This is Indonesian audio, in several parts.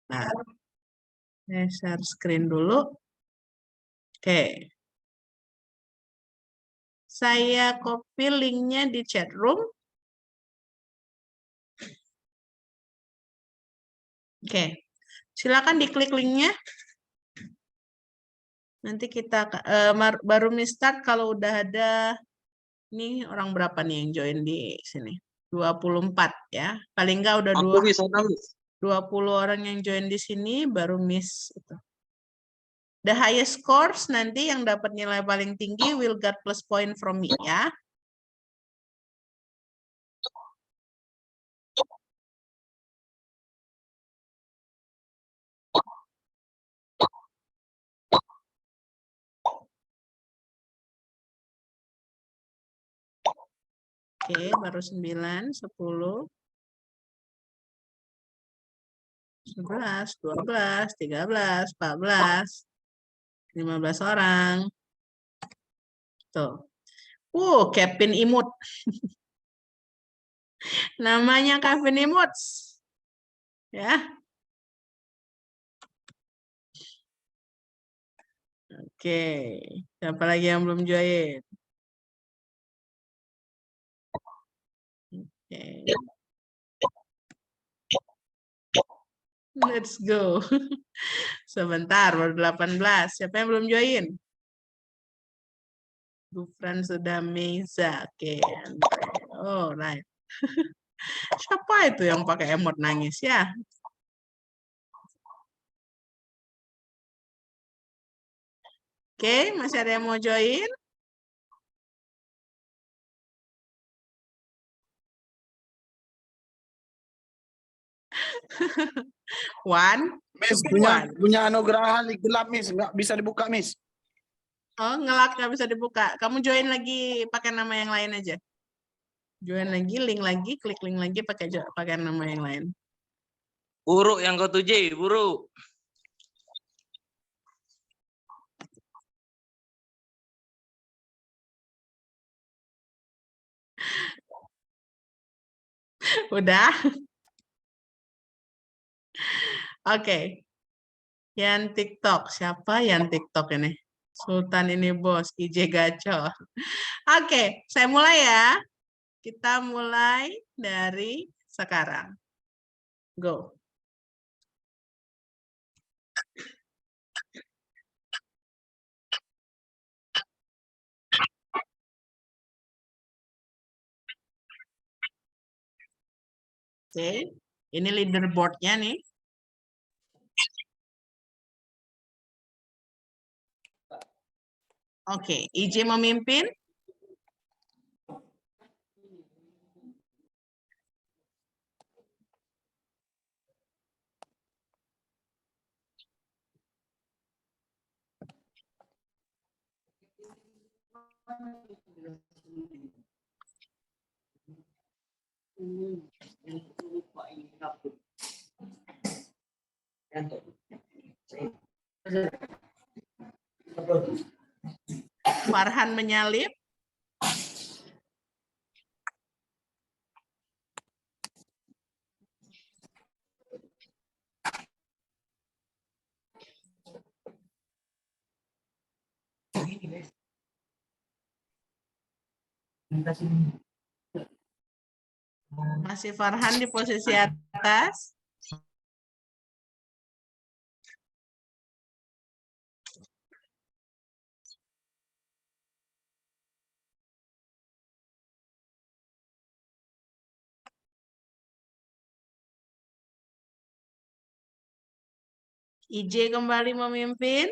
Nah, saya share screen dulu. Oke. Saya copy linknya di chat room. Oke. Silakan diklik linknya. Nanti kita baru start kalau udah ada. Ini orang berapa nih yang join di sini? 24 ya. Paling enggak udah 20 orang yang join di sini baru miss itu. The highest scores nanti yang dapat nilai paling tinggi will get plus point from me ya. Oke, baru 9, 10, 11, 12, 13, 14, 15 orang. Tuh. Kevin Imut. Namanya Kevin Imut. Ya. Oke. Siapa lagi yang belum join? Oke. Let's go. Sebentar, baru 18. Siapa yang belum join? Gufran sudah Meza. Oke. Oh, right. Siapa itu yang pakai emot nangis ya? Oke, masih ada yang mau join? One. Miss, punya anugerah gelap, Miss. Nggak bisa dibuka, Miss. Oh, ngelak nggak bisa dibuka. Kamu join lagi pakai nama yang lain aja. Join lagi, link lagi, klik link lagi pakai nama yang lain. Buruk yang kau tuju, buruk. Udah? Oke. Yang TikTok. Siapa yang TikTok ini? Sultan ini bos, IJ Gacor. Oke, saya mulai ya. Kita mulai dari sekarang. Go. Oke, ini leaderboardnya nih. Oke, IJ memimpin. Farhan menyalip. Masih Farhan di posisi atas. IJ kembali memimpin.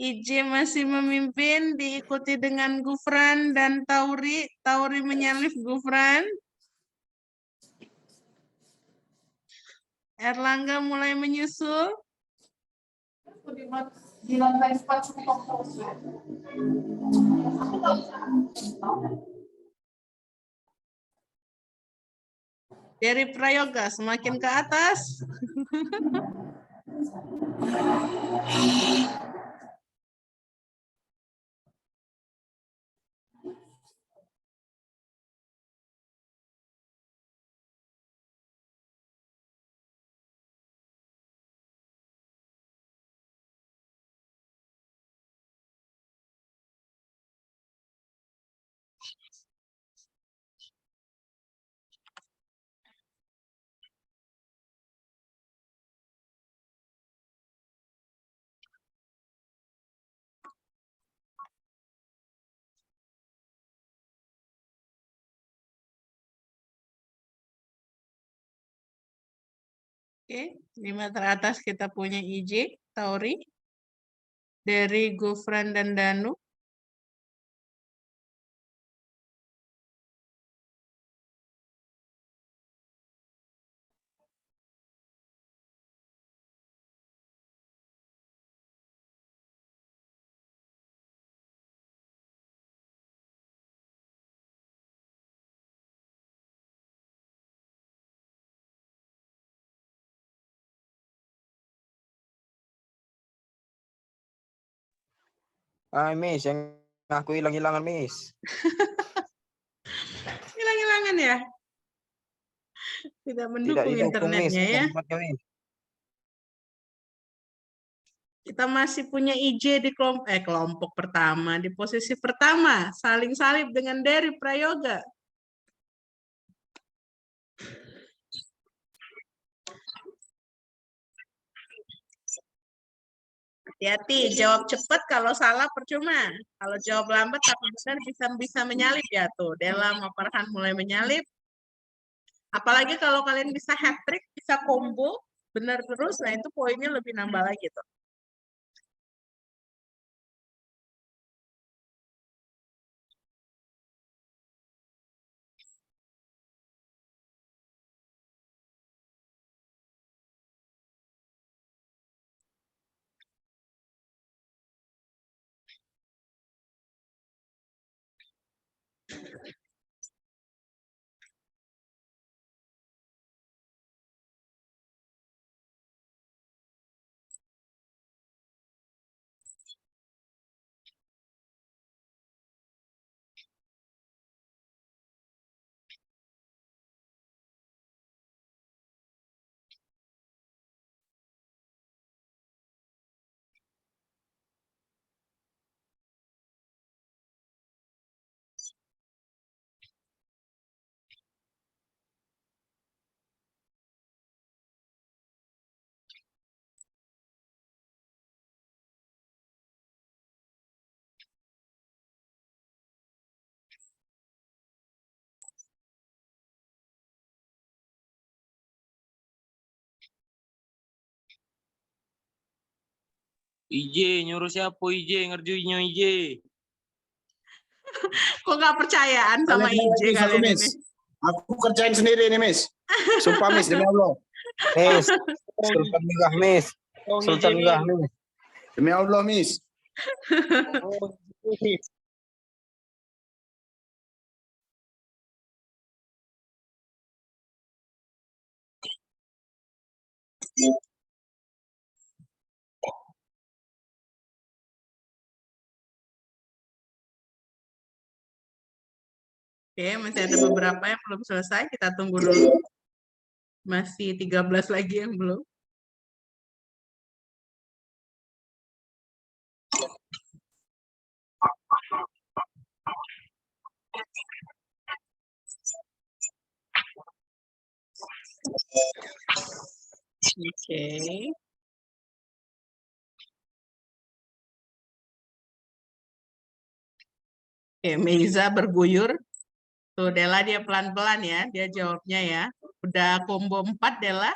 IJ masih memimpin, diikuti dengan Gufran dan Tauri. Tauri menyalip Gufran. Erlangga mulai menyusul. Di lantai 4. Dari Prayoga semakin ke atas. Oke, di meter atas kita punya IJ, Tauri, dari Gufran dan Danu. Miss, yang aku hilang-hilangan, Miss. Hilang-hilangan ya? Tidak Tidak mendukung didukung, Miss. internetnya ya. Tempatnya, Miss. Kita masih punya IJ di kelompok pertama, di posisi pertama, saling salib dengan Dery Prayoga. Hati-hati, jawab cepat, kalau salah percuma. Kalau jawab lambat tapi benar bisa menyalip ya tuh. Della sama Farhan mulai menyalip. Apalagi kalau kalian bisa hat trick, bisa combo, benar terus, nah itu poinnya lebih nambah lagi tuh. IJ nyuruh siapa IJ ngerjuinnya IJ. Kok nggak percayaan sama Kalian IJ lagi, kalian Miss. ini? Aku kerjain sendiri ini, Miss. Sumpah, Miss, demi Allah. Miss, Sultan Megah, Miss. Sultan Megah, Miss. Demi Allah, Miss. Oke, masih ada beberapa yang belum selesai, kita tunggu dulu. Masih 13 lagi yang belum. Oke. Oke, Meiza berguyur. Tuh, Della dia pelan-pelan ya, dia jawabnya ya. Udah combo 4, Della.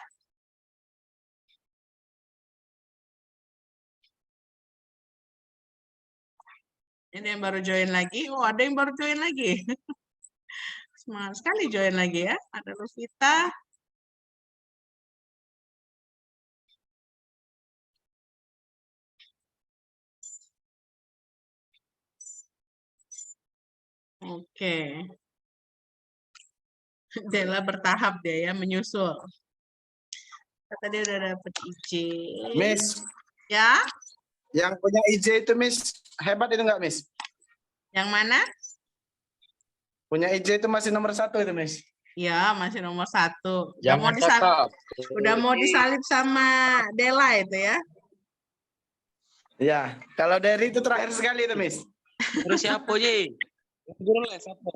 Ini yang baru join lagi. Oh, ada yang baru join lagi. Semangat sekali join lagi ya. Ada Rosita. Oke. Dela bertahap dia ya, menyusul. Kata dia udah dapet IJ. Miss, Ya, yang punya IJ itu Miss, hebat itu enggak Miss? yang mana? Punya IJ itu masih nomor 1 itu Miss. Ya, masih nomor 1. Jangan cakap. Udah mau disalip sama Dela itu ya. Ya, kalau dari itu terakhir sekali itu Miss. Terus siapa J? Guru les siapa?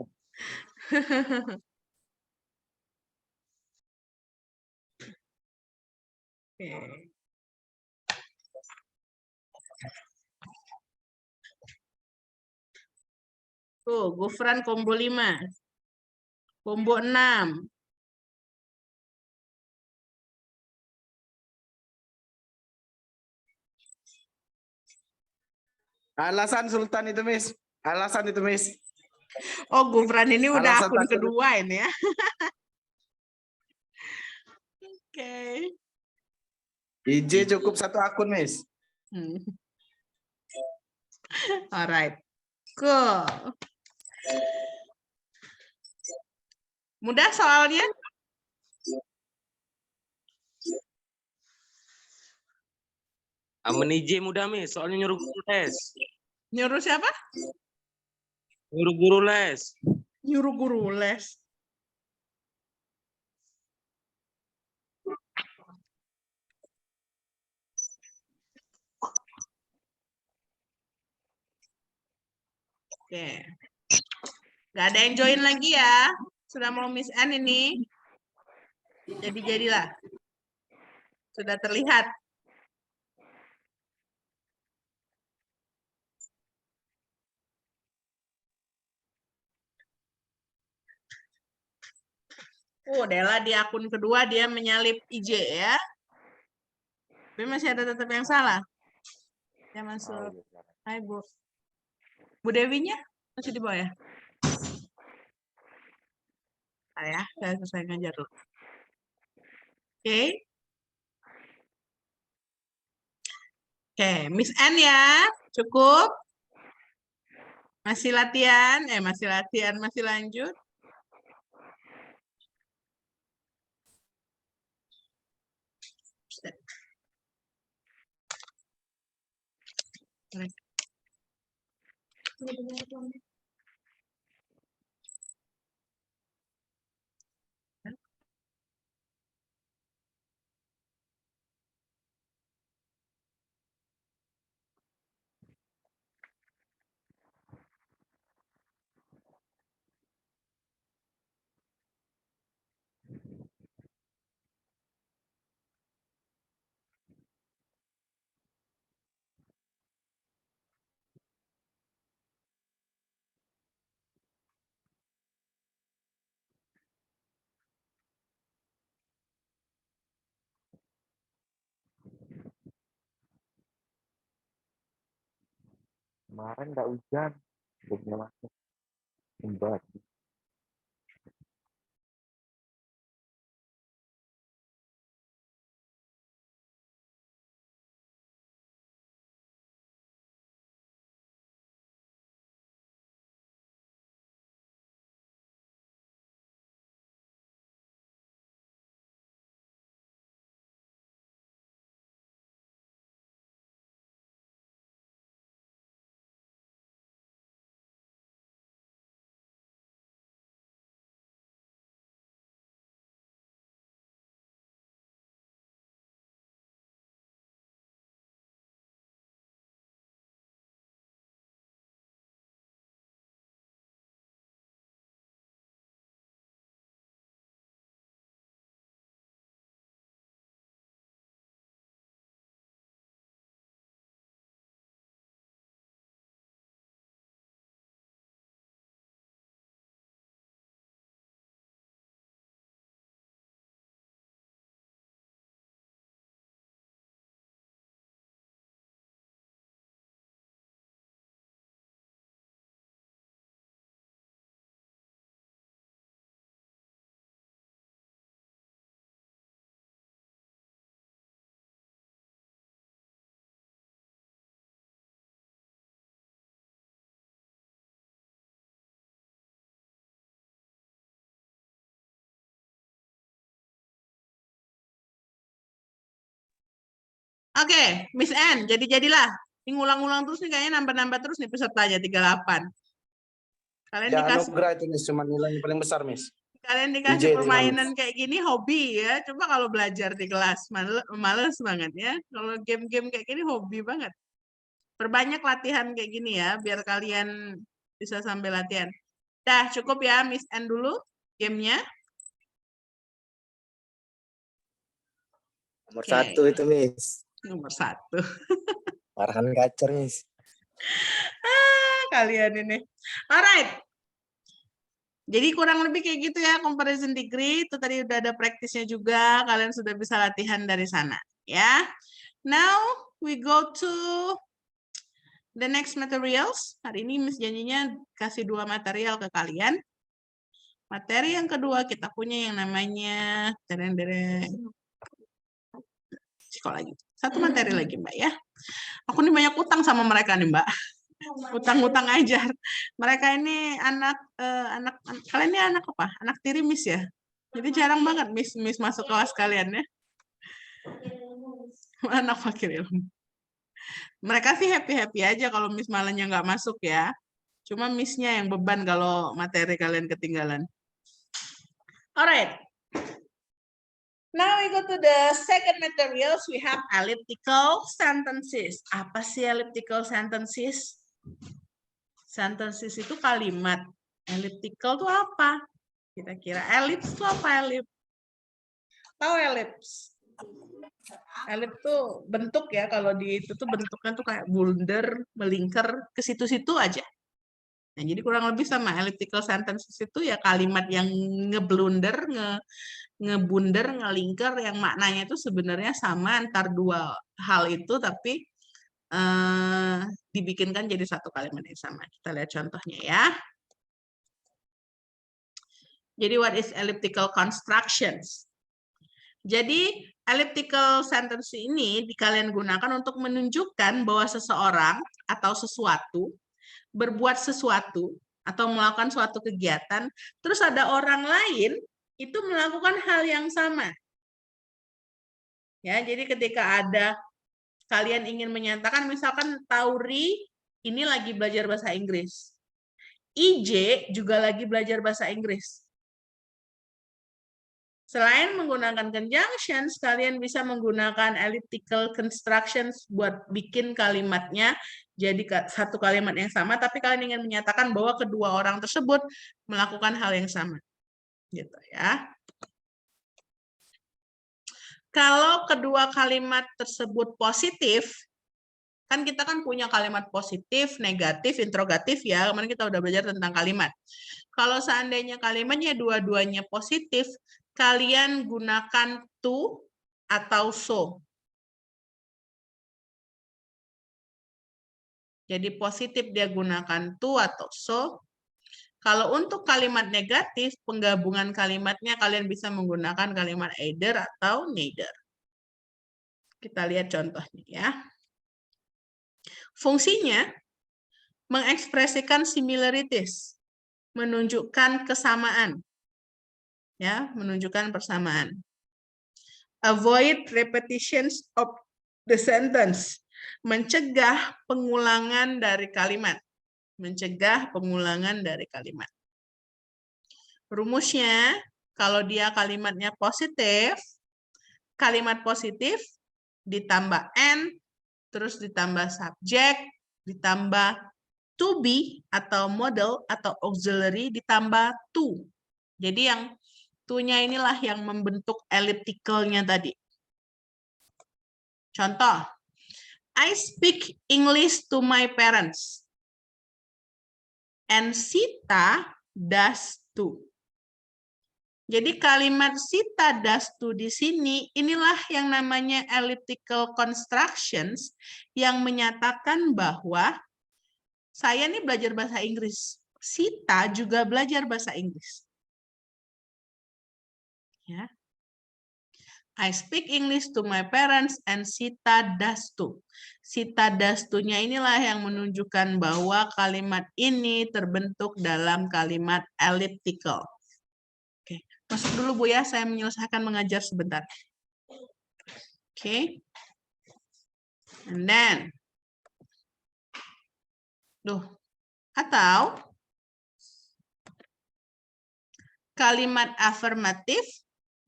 Oke. Tuh, Gufran combo 5. Combo 6. Alasan Sultan itu Miss. Alasan itu Miss. Oh, Gufran ini udah Alasan akun takut. kedua ini ya. Oke. IJ cukup 1 akun Miss. Hmm. Alright. Cool. Mudah soalnya? Aman IJ mudah Miss, soalnya nyuruh guru les. Nyuruh siapa? Nyuruh guru les. Nyuruh guru les. Oke. Gak ada yang join lagi ya. Sudah mau Miss Anne ini. Jadi-jadilah. Sudah terlihat. Dela di akun kedua dia menyalip IJ ya. Tapi masih ada tetap yang salah. Ya masuk. Hai Bu. Bu Dewinya masih di bawah ya? Ya, saya selesai ngajar dulu. Oke. Oke, Miss Anne ya. Cukup? Masih latihan? Masih latihan, masih lanjut? Kemarin nggak hujan, belum masuk. Embat. Oke, Miss N, jadi-jadilah. Ini ngulang-ngulang terus nih, kayaknya nambah-nambah terus nih pesertanya 38. Kalian Ya dikasih anugerah itu Miss, cuma nilainya paling besar Miss. Kalian dikasih IJ itu, permainan Miss. kayak gini hobi ya. Coba kalau belajar di kelas males banget ya. Kalau game-game kayak gini hobi banget. Perbanyak latihan kayak gini ya, biar kalian bisa sambil latihan. Dah cukup ya, Miss N dulu gamenya. Nomor Oke. 1 itu, Miss. Nomor 1. Farhan Gacor, Miss. Kalian ini. Alright. Jadi kurang lebih kayak gitu ya, comparison degree. Itu tadi udah ada praktisnya juga. Kalian sudah bisa latihan dari sana. Ya. Now we go to the next materials. Hari ini Miss janjinya kasih 2 material ke kalian. Materi yang kedua kita punya yang namanya lagi. Satu materi lagi Mbak ya. Aku nih banyak utang sama mereka nih Mbak. Utang-utang ajar. Mereka ini anak kalian ini anak apa? Anak tiri Miss ya. Jadi jarang banget Miss masuk kelas kalian ya. Anak fakir ilmu. Mereka sih happy-happy aja kalau Miss malahnya nggak masuk ya. Cuma Miss-nya yang beban kalau materi kalian ketinggalan. Alright. Now we go to the second materials. We have elliptical sentences. Apa sih elliptical sentences? Sentences itu kalimat. Elliptical itu apa? Kira-kira ellipse itu apa ellipse? Tahu ellipse? Ellipse itu bentuk ya. Kalau di itu tuh bentuknya tuh kayak bundar, melingkar ke situ-situ aja. Nah, jadi kurang lebih sama elliptical sentences itu ya kalimat yang ngeblunder, ngebundar, ngelingkar yang maknanya itu sebenarnya sama antar dua hal itu tapi dibikinkan jadi satu kalimat yang sama. Kita lihat contohnya ya. Jadi what is elliptical constructions? Jadi elliptical sentence ini kalian gunakan untuk menunjukkan bahwa seseorang atau sesuatu berbuat sesuatu atau melakukan suatu kegiatan, terus ada orang lain itu melakukan hal yang sama. Ya, jadi ketika ada kalian ingin menyatakan misalkan Tauri ini lagi belajar bahasa Inggris. IJ juga lagi belajar bahasa Inggris. Selain menggunakan conjunctions, kalian bisa menggunakan elliptical constructions buat bikin kalimatnya jadi satu kalimat yang sama, tapi kalian ingin menyatakan bahwa kedua orang tersebut melakukan hal yang sama. Gitu ya. Kalau kedua kalimat tersebut positif, kan kita kan punya kalimat positif, negatif, interrogatif ya. Kemarin kita udah belajar tentang kalimat. Kalau seandainya kalimatnya dua-duanya positif, kalian gunakan to atau so. Jadi positif dia gunakan to atau so. Kalau untuk kalimat negatif, penggabungan kalimatnya kalian bisa menggunakan kalimat either atau neither. Kita lihat contohnya ya. Fungsinya mengekspresikan similarities, menunjukkan kesamaan. Ya, menunjukkan persamaan. Avoid repetitions of the sentence, mencegah pengulangan dari kalimat. Mencegah pengulangan dari kalimat. Rumusnya, kalau dia kalimatnya positif, kalimat positif ditambah N, terus ditambah subjek, ditambah to be atau model atau auxiliary, ditambah to. Jadi yang to-nya inilah yang membentuk elliptical-nya tadi. Contoh, I speak English to my parents. And Sita does too. Jadi kalimat Sita does too di sini, inilah yang namanya elliptical constructions yang menyatakan bahwa saya nih belajar bahasa Inggris. Sita juga belajar bahasa Inggris. Ya. I speak English to my parents and Sita does too. Sita does too-nya inilah yang menunjukkan bahwa kalimat ini terbentuk dalam kalimat elliptical. Oke, masuk dulu Bu ya, saya menyelesaikan mengajar sebentar. Oke. And then, atau kalimat afirmatif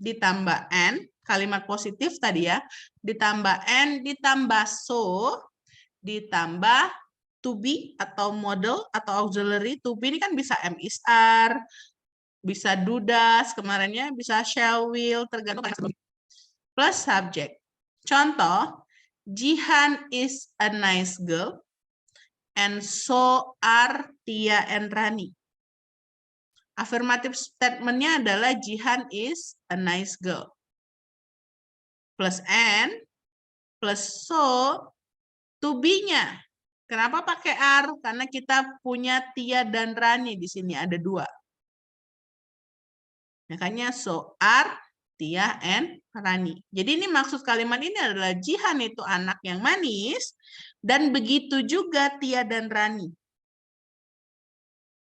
ditambah N, kalimat positif tadi ya, ditambah N, ditambah so, ditambah to be atau model atau auxiliary. To be ini kan bisa am is are, bisa do does kemarinnya, bisa shall will, tergantung plus subject. Contoh, Jihan is a nice girl and so are Tia and Rani. Affirmative statement-nya adalah Jihan is a nice girl. Plus and, plus so, to be-nya. Kenapa pakai are? Karena kita punya Tia dan Rani di sini, ada 2. Makanya so are Tia and Rani. Jadi ini maksud kalimat ini adalah Jihan itu anak yang manis, dan begitu juga Tia dan Rani.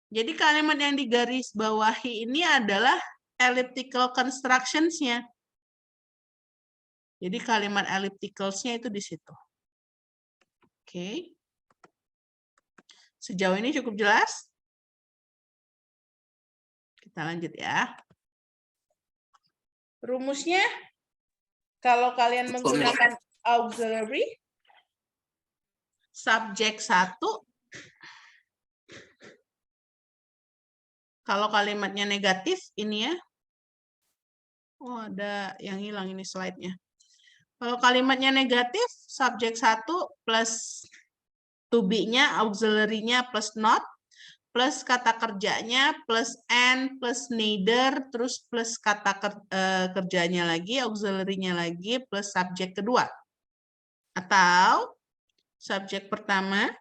Jadi kalimat yang digaris bawahi ini adalah elliptical constructions-nya. Jadi kalimat ellipticals-nya itu di situ. Oke. Sejauh ini cukup jelas? Kita lanjut ya. Rumusnya, kalau kalian menggunakan auxiliary, subjek 1, kalau kalimatnya negatif, ini ya. Oh, ada yang hilang ini slide-nya. Kalau kalimatnya negatif, subjek 1 plus to be-nya, auxiliary-nya plus not, plus kata kerjanya, plus and, plus neither, terus plus kata kerjanya lagi, auxiliary-nya lagi, plus subjek kedua. Atau subjek pertama,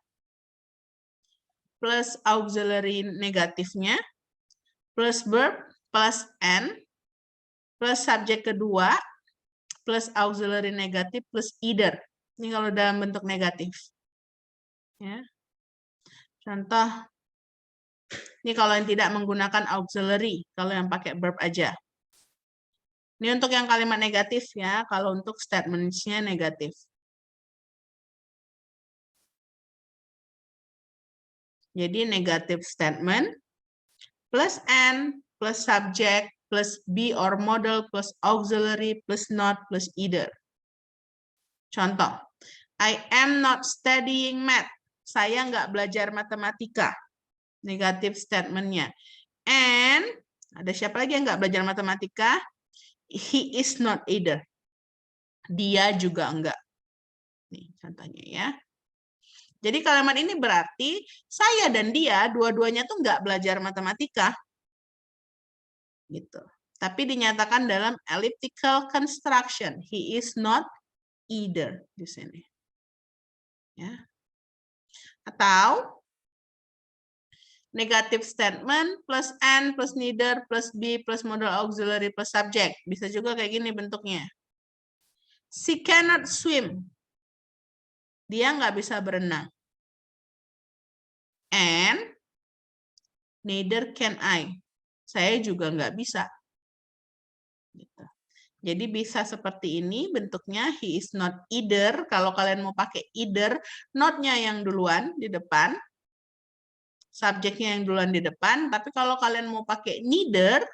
plus auxiliary negatifnya, plus verb, plus and, plus subjek kedua, plus auxiliary negatif, plus either. Ini kalau dalam bentuk negatif. Ya. Contoh, ini kalau yang tidak menggunakan auxiliary, kalau yang pakai verb aja. Ini untuk yang kalimat negatif ya, kalau untuk statements-nya negatif. Jadi negative statement, plus and, plus subject, plus be or model, plus auxiliary, plus not, plus either. Contoh, I am not studying math. Saya nggak belajar matematika. Negative statement-nya. And, ada siapa lagi yang nggak belajar matematika? He is not either. Dia juga enggak. Nih, contohnya ya. Jadi kalimat ini berarti saya dan dia dua-duanya tuh nggak belajar matematika. Gitu. Tapi dinyatakan dalam elliptical construction. He is not either di sini. Ya. Atau negative statement plus and plus neither plus be plus modal auxiliary plus subject. Bisa juga kayak gini bentuknya. She cannot swim. Dia nggak bisa berenang. And neither can I. Saya juga nggak bisa. Gitu. Jadi bisa seperti ini bentuknya. He is not either. Kalau kalian mau pakai either, not-nya yang duluan di depan. Subjeknya yang duluan di depan. Tapi kalau kalian mau pakai neither,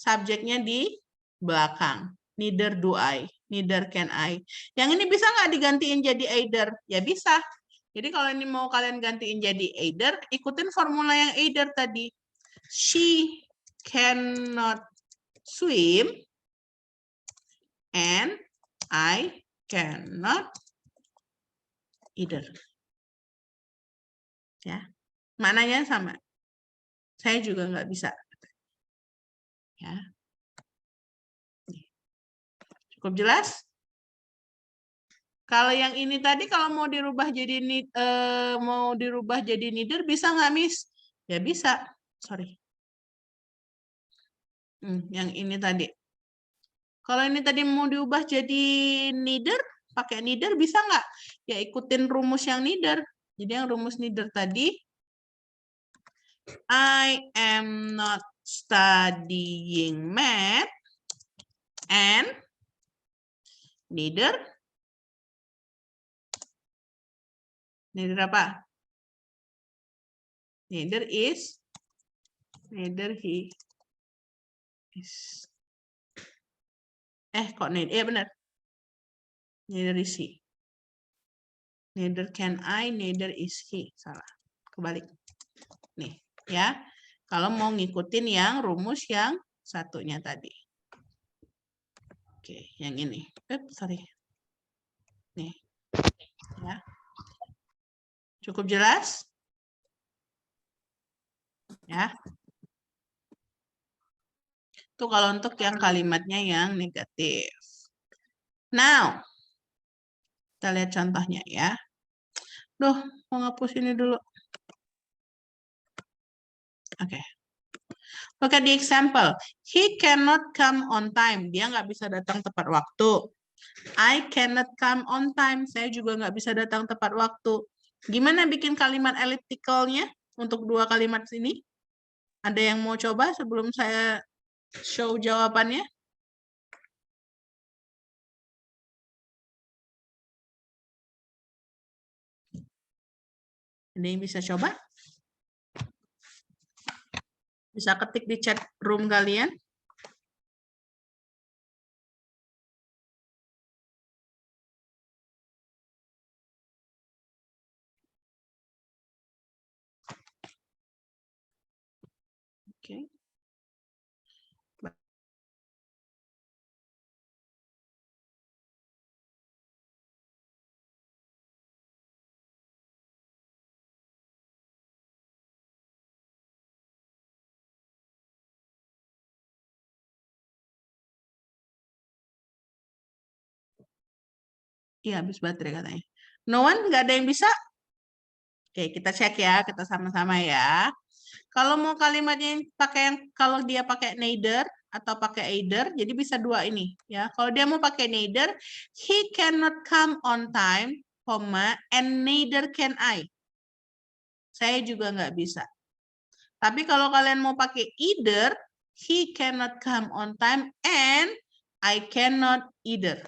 subjeknya di belakang. Neither do I. Neither can I. Yang ini bisa nggak digantiin jadi either? Ya bisa. Jadi kalau ini mau kalian gantiin jadi either, ikutin formula yang either tadi. She cannot swim and I cannot either. Ya, maknanya sama. Saya juga nggak bisa. Ya, cukup jelas? Kalau yang ini tadi kalau mau dirubah jadi neither bisa nggak, Miss? Ya bisa. Sorry. Yang ini tadi. Kalau ini tadi mau diubah jadi neither, pakai neither bisa nggak? Ya ikutin rumus yang neither. Jadi yang rumus neither tadi, I am not studying math and neither Neither apa? Neither is. Neither he is. Kok neither? Iya benar. Neither is he. Neither can I, neither is he. Salah. Kebalik. Nih, ya. Kalau mau ngikutin yang rumus yang satunya tadi. Oke, yang ini. Sorry. Nih. Ya. Cukup jelas? Ya. Itu kalau untuk yang kalimatnya yang negatif. Now, kita lihat contohnya ya. Duh, mau ngapus ini dulu. Oke. Look at the example. He cannot come on time. Dia nggak bisa datang tepat waktu. I cannot come on time. Saya juga nggak bisa datang tepat waktu. Gimana bikin kalimat ellipticalnya untuk dua kalimat ini? Ada yang mau coba sebelum saya show jawabannya? Ada yang bisa coba? Bisa ketik di chat room kalian. Oke. Iya, habis baterai katanya. No one, nggak ada yang bisa? Oke, kita cek ya, kita sama-sama ya. Kalau mau kalimatnya yang pakai yang kalau dia pakai neither atau pakai either, jadi bisa dua ini ya. Kalau dia mau pakai neither, he cannot come on time, and neither can I. Saya juga nggak bisa. Tapi kalau kalian mau pakai either, he cannot come on time and I cannot either.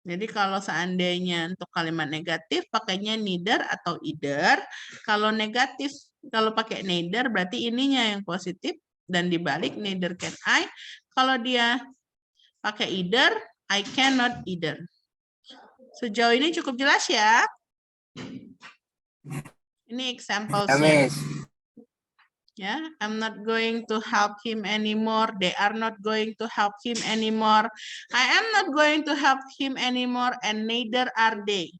Jadi kalau seandainya untuk kalimat negatif pakainya neither atau either. Kalau negatif, kalau pakai neither berarti ininya yang positif dan dibalik neither can I. Kalau dia pakai either, I cannot either. Sejauh ini cukup jelas ya? Ini example. Ya, I'm not going to help him anymore. They are not going to help him anymore. I am not going to help him anymore and neither are they.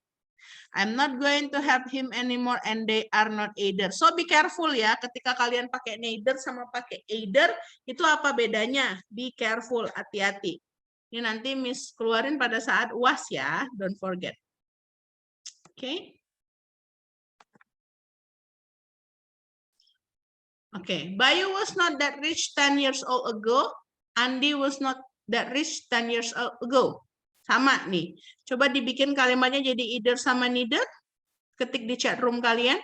I'm not going to help him anymore and they are not either. So be careful ya, ketika kalian pakai neither sama pakai either, itu apa bedanya? Be careful, hati-hati. Ini nanti Miss keluarin pada saat UAS ya, don't forget. Oke. Okay. Okay, Bayu was not that rich 10 years old ago. Andy was not that rich 10 years old ago. Sama nih. Coba dibikin kalimatnya jadi either sama neither. Ketik di chat room kalian.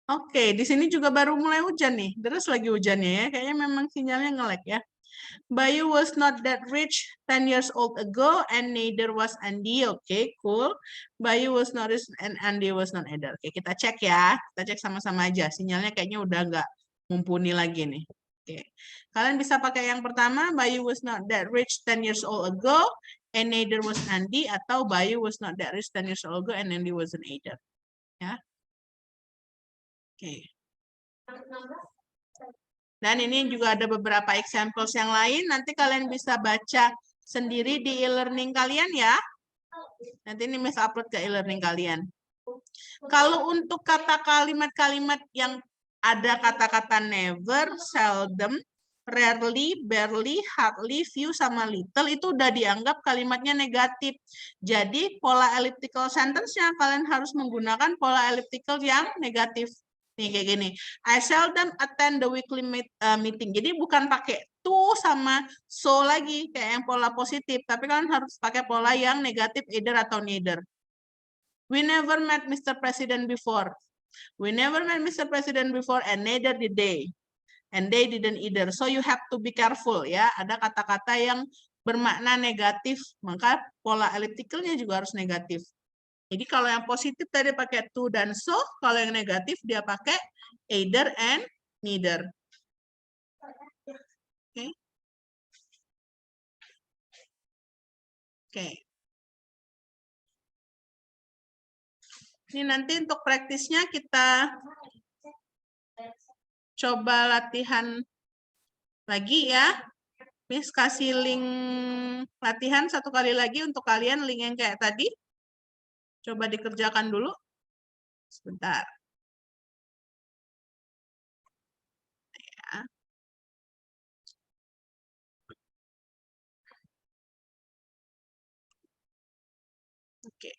Oke, di sini juga baru mulai hujan nih. Terus lagi hujannya ya. Kayaknya memang sinyalnya nge-lag ya. Bayu was not that rich 10 years old ago and neither was Andy. Oke, cool. Bayu was not rich and Andy was not either. Oke, kita cek ya. Kita cek sama-sama aja. Sinyalnya kayaknya udah nggak mumpuni lagi nih. Oke. Kalian bisa pakai yang pertama, Bayu was not that rich 10 years old ago and neither was Andy, atau Bayu was not that rich 10 years old ago and Andy wasn't either. Ya. Oke. Dan ini juga ada beberapa examples yang lain. Nanti kalian bisa baca sendiri di e-learning kalian ya. Nanti ini Miss upload ke e-learning kalian. Kalau untuk kata kalimat-kalimat yang ada kata-kata never, seldom, rarely, barely, hardly, few, sama little, itu udah dianggap kalimatnya negatif. Jadi pola elliptical sentence-nya kalian harus menggunakan pola elliptical yang negatif. Nih kayak gini. I seldom attend the weekly meeting. Jadi bukan pakai to sama so lagi kayak yang pola positif, tapi kalian harus pakai pola yang negatif, either atau neither. We never met Mr. President before. We never met Mr. President before and neither did they. And they didn't either. So you have to be careful ya. Ada kata-kata yang bermakna negatif, maka pola ellipticalnya juga harus negatif. Jadi kalau yang positif tadi pakai to dan so, kalau yang negatif dia pakai either and neither. Oke. Oke. Ini nanti untuk praktisnya kita coba latihan lagi ya. Miss kasih link latihan satu kali lagi untuk kalian, link yang kayak tadi. Coba dikerjakan dulu. Sebentar. Ya. Oke.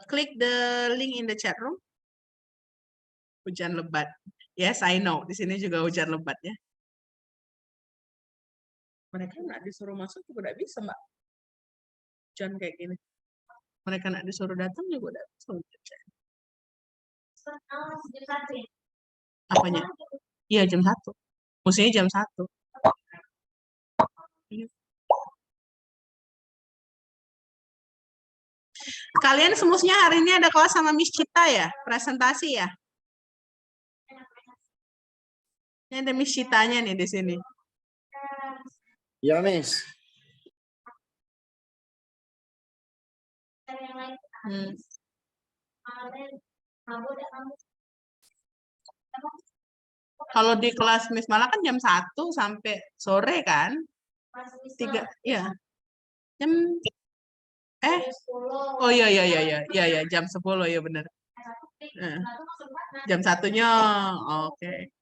Klik the link in the chat room. Hujan lebat. Yes, I know. Di sini juga hujan lebat ya. Mereka nggak disuruh masuk juga nggak bisa, Mbak. Hujan kayak gini. Mereka nggak disuruh datang juga nggak bisa. Apanya? Iya, jam 1. Mestinya jam 1. Kalian semestinya hari ini ada kelas sama Miss Cita ya? Presentasi ya? Ini ada Miss Citanya nih di sini. Ya, Miss. Kalau di kelas Miss Mala kan jam 1 sampai sore kan? 3, ya. Oh iya jam 10 ya benar. Jam 1-nya. Oke.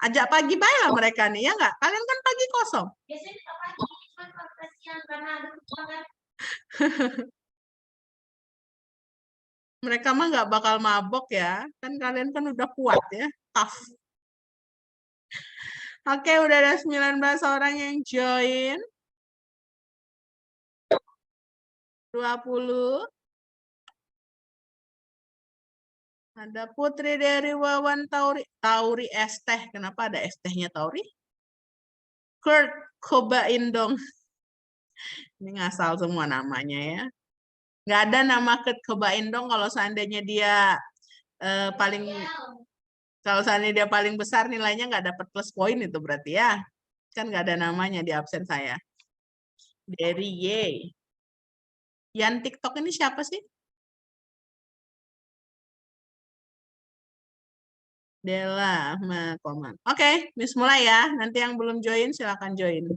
Ajak pagi baik lah mereka nih ya nggak? Kalian kan pagi kosong. Mereka mah nggak bakal mabok ya. Kan kalian kan udah kuat ya. Tough. Oke, udah ada 19 orang yang join. 20. Ada Putri dari Wawan Tauri es teh. Kenapa ada es tehnya Tauri? Kurt cobain dong. Ini ngasal semua namanya ya. Nggak ada nama Kurt cobain dong kalau seandainya dia kalau seandainya dia paling besar nilainya nggak dapat plus poin itu berarti ya. Kan nggak ada namanya di absen saya. Dari Y. Yang TikTok ini siapa sih? Dela Makoman. Oke, Miss mulai ya. Nanti yang belum join silakan join.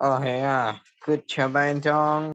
Oh ya, good job Encong.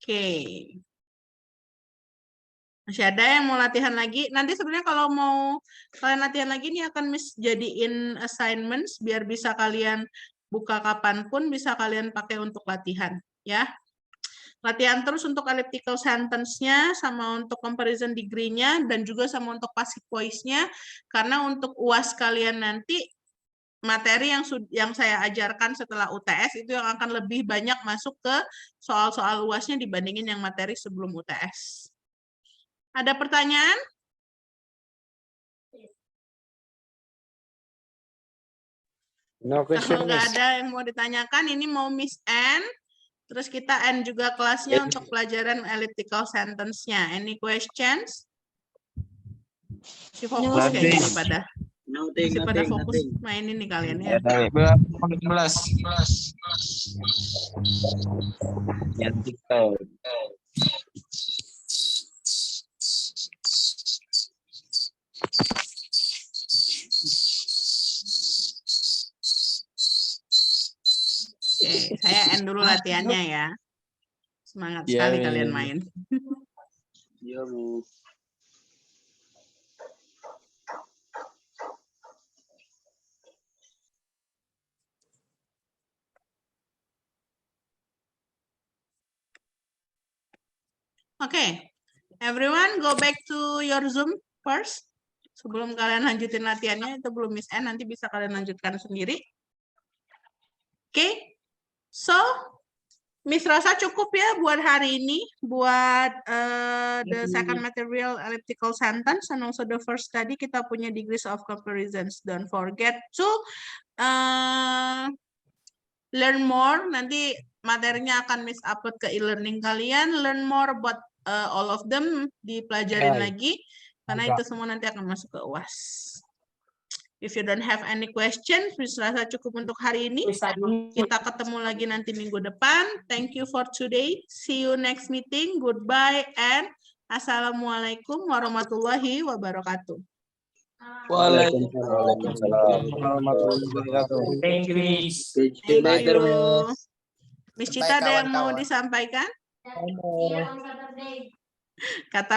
Oke. Masih ada yang mau latihan lagi? Nanti sebenarnya kalau mau kalian latihan lagi ini akan jadiin assignments biar bisa kalian buka kapanpun bisa kalian pakai untuk latihan ya. Latihan terus untuk elliptical sentence-nya sama untuk comparison degree-nya dan juga sama untuk passive voice-nya karena untuk UAS kalian nanti materi yang saya ajarkan setelah UTS itu yang akan lebih banyak masuk ke soal-soal UAS-nya dibandingin yang materi sebelum UTS. Ada pertanyaan? No question, Kalau nggak Miss. ada yang mau ditanyakan, ini mau Miss N. Terus kita end juga kelasnya untuk pelajaran elliptical sentence-nya. Any questions? Si fokus kayaknya daripada masih pada fokus main ini kalian ya. Berapa 16? Nyantik tau. Oke, saya end dulu latihannya ya. Semangat sekali kalian main. Iya, Bu. Oke, everyone go back to your Zoom first. Sebelum kalian lanjutin latihannya, itu belum Miss N, nanti bisa kalian lanjutkan sendiri. Oke, so Miss Rosa cukup ya buat hari ini, buat the second material elliptical sentence and also the first study kita punya degrees of comparisons. Don't forget to learn more. Nanti materinya akan Miss upload ke e-learning kalian. Learn more about all of them, dipelajarin lagi karena itu semua nanti akan masuk ke UAS. If you don't have any questions, Miss Rasa cukup untuk hari ini. Kita ketemu lagi nanti minggu depan. Thank you for today. See you next meeting. Goodbye and assalamualaikum warahmatullahi wabarakatuh. Waalaikumsalam warahmatullahi wabarakatuh. Thank you, Miss. Thank you. Miss Cita ada yang mau disampaikan? Kata